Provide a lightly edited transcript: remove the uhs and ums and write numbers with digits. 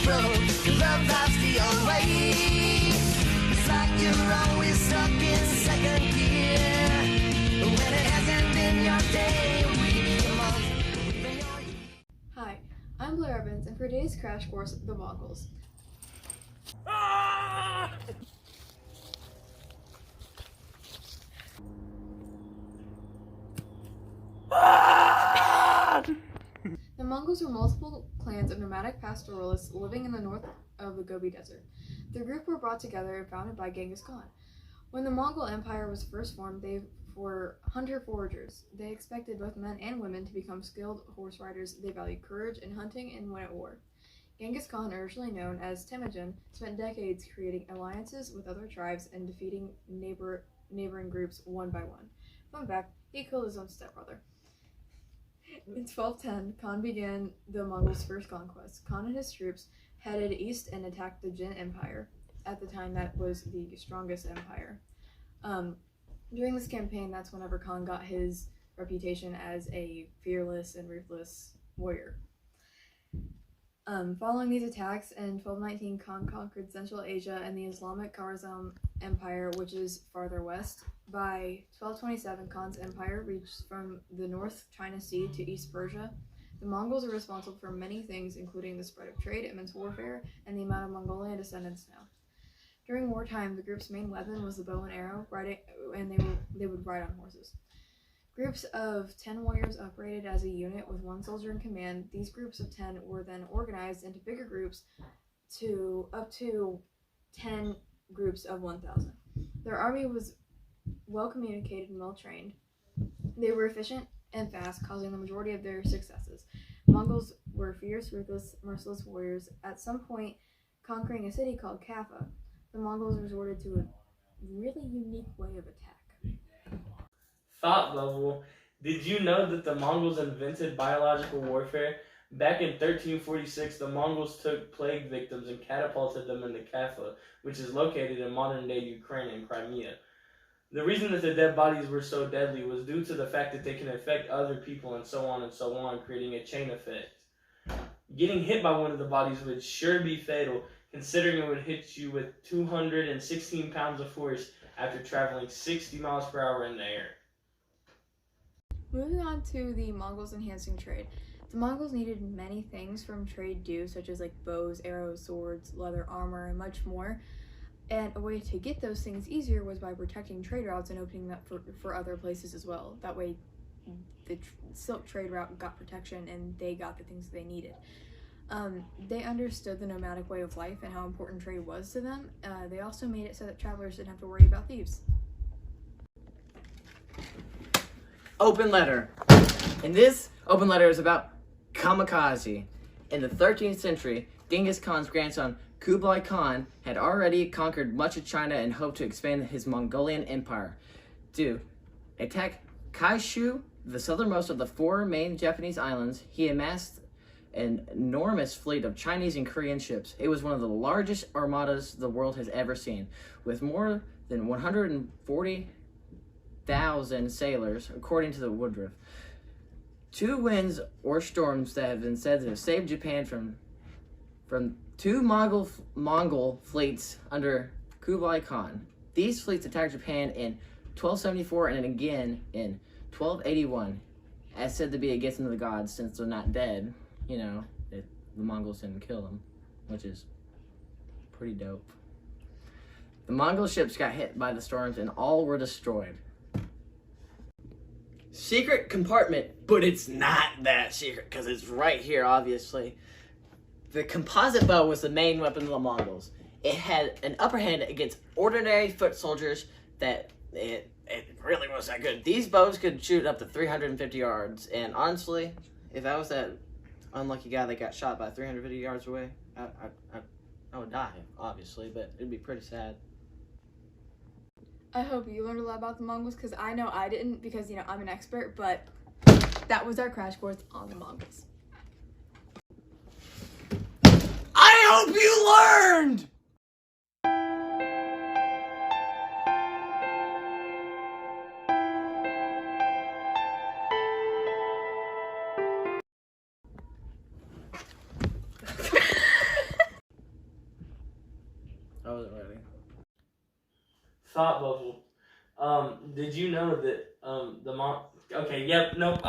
control. Your love life's the old way. It's like you're always stuck in second gear. When it hasn't been your day, a week, a month, or even your year. Hi, I'm Blair Evans, and for today's crash course, the Mongols. The Mongols were multiple clans of nomadic pastoralists living in the north of the Gobi Desert. The group were brought together and founded by Genghis Khan. When the Mongol Empire was first formed, they were hunter-foragers. They expected both men and women to become skilled horse riders. They valued courage in hunting and when at war. Genghis Khan, originally known as Temujin, spent decades creating alliances with other tribes and defeating neighboring groups one by one. Fun fact, he killed his own stepbrother. In 1210, Khan began the Mongols' first conquest. Khan and his troops headed east and attacked the Jin Empire. At the time, that was the strongest empire. During this campaign, that's whenever Khan got his reputation as a fearless and ruthless warrior. Following these attacks, in 1219, Khan conquered Central Asia and the Islamic Khwarezm Empire, which is farther west. By 1227, Khan's empire reached from the North China Sea to East Persia. The Mongols are responsible for many things, including the spread of trade, immense warfare, and the amount of Mongolian descendants now. During wartime, the group's main weapon was the bow and arrow, and they would ride on horses. Groups of 10 warriors operated as a unit with one soldier in command. These groups of 10 were then organized into bigger groups to up to 10 groups of 1,000. Their army was well communicated and well trained. They were efficient and fast, causing the majority of their successes. Mongols were fierce, ruthless, merciless warriors, at some point conquering a city called Kaffa. The Mongols resorted to a really unique way of attack. Thought level. Did you know that the Mongols invented biological warfare? Back in 1346, the Mongols took plague victims and catapulted them into Kaffa, which is located in modern-day Ukraine and Crimea. The reason that the dead bodies were so deadly was due to the fact that they can infect other people and so on, creating a chain effect. Getting hit by one of the bodies would sure be fatal, considering it would hit you with 216 pounds of force after traveling 60 miles per hour in the air. Moving on to the Mongols enhancing trade. The Mongols needed many things from trade dues, such as like bows, arrows, swords, leather armor, and much more. And a way to get those things easier was by protecting trade routes and opening that for other places as well. That way the silk trade route got protection and they got the things they needed. They understood the nomadic way of life and how important trade was to them. They also made it so that travelers didn't have to worry about thieves. Open letter. And this open letter is about kamikaze. In the 13th century, Genghis Khan's grandson Kublai Khan had already conquered much of China and hoped to expand his Mongolian empire. To attack Kaishu, the southernmost of the four main Japanese islands, he amassed an enormous fleet of Chinese and Korean ships. It was one of the largest armadas the world has ever seen, with more than 140,000 sailors, according to the Woodruff. Two winds or storms that have been said to have saved Japan from two Mongol fleets under Kublai Khan. These fleets attacked Japan in 1274 and again in 1281, as said to be a gift from the gods since they're not dead. You know, the Mongols didn't kill them, which is pretty dope. The Mongol ships got hit by the storms and all were destroyed. Secret compartment, but it's not that secret because it's right here, obviously. The composite bow was the main weapon of the Mongols. It had an upper hand against ordinary foot soldiers that it really was that good. These bows could shoot up to 350 yards, and honestly, if I was that unlucky guy that got shot by 350 yards away, I would die, obviously, but it'd be pretty sad. I hope you learned a lot about the Mongols, because I know I didn't, because, I'm an expert, but that was our crash course on the Mongols. I hope you learned! Thought bubble. Did you know that Okay, yep, nope.